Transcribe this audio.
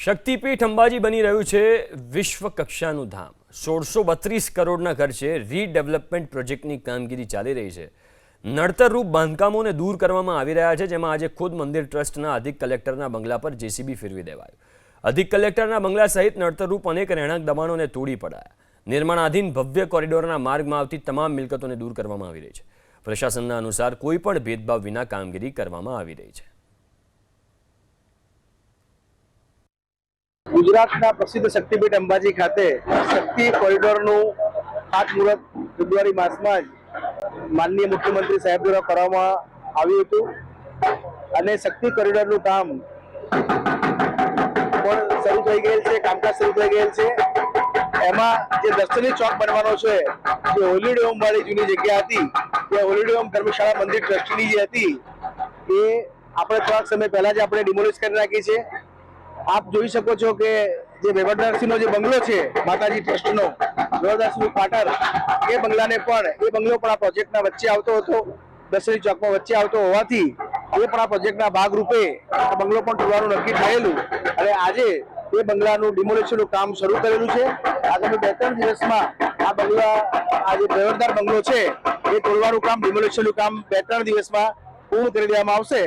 શક્તિપીઠ અંબાજી બની રહ્યું છે વિશ્વ કક્ષાનું ધામ। 1632 કરોડના ખર્ચે રીડેવલપમેન્ટ પ્રોજેક્ટની કામગીરી ચાલી રહી છે। નડતરરૂપ બાંધકામોને દૂર કરવામાં આવી રહ્યા છે, જેમાં આજે ખુદ મંદિર ટ્રસ્ટના અધિક કલેક્ટરના બંગલા પર જેસીબી ફેરવી દેવાયું। અધિક કલેક્ટરના બંગલા સહિત નડતરરૂપ અનેક રહેણાંક દબાણોને તોડી પડાયા। નિર્માણાધીન ભવ્ય કોરિડોરના માર્ગમાં આવતી તમામ મિલકતોને દૂર કરવામાં આવી રહી છે। પ્રશાસનના અનુસાર કોઈ પણ ભેદભાવ વિના કામગીરી કરવામાં આવી રહી છે। ગુજરાતના પ્રસિદ્ધ શક્તિપીઠ અંબાજી ખાતે શક્તિ કોરિડોરનું ખાતમુહૂર્ત ફેબ્રુઆરી માસમાં જ માનનીય મુખ્યમંત્રી સાહેબ દ્વારા કરવામાં આવ્યું હતું અને શક્તિ કોરિડોરનું કામ પણ શરૂ થઈ ગયેલ છે, કામકાજ શરૂ થઈ ગયેલ છે। એમાં જે દર્શનીય ચોક બનવાનો છે, જે હોલિડે હોમ વાળી જૂની જગ્યા હતી, તે હોલિડે હોમ ધર્મશાળા મંદિર ટ્રસ્ટની જે હતી એ આપણે થોડાક સમય પહેલા જ આપણે ડિમોલિશ કરી નાખી છે। આપ જોઈ શકો છો કે જે વેવરદાસજીનો જે બંગલો છે માતાજી ટ્રસ્ટનો વેવરદાસજી ક્વાર્ટર, એ બંગલાને પણ એ બંગલો પણ આ પ્રોજેક્ટના વચ્ચે આવતો હતો, દશેરી ચોકમાં વચ્ચે આવતો હોવાથી એ પણ આ પ્રોજેક્ટના ભાગરૂપે આ બંગલો પણ તોડવાનું નક્કી થયેલું અને આજે એ બંગલાનું ડિમોલિશનનું કામ શરૂ કરેલું છે। આગામી 2-3 દિવસમાં આ બંગલા આ જે વેવરદાર બંગલો છે એ તોડવાનું કામ, ડિમોલિશનનું કામ 2-3 દિવસમાં પૂર્ણ કરી દેવામાં આવશે।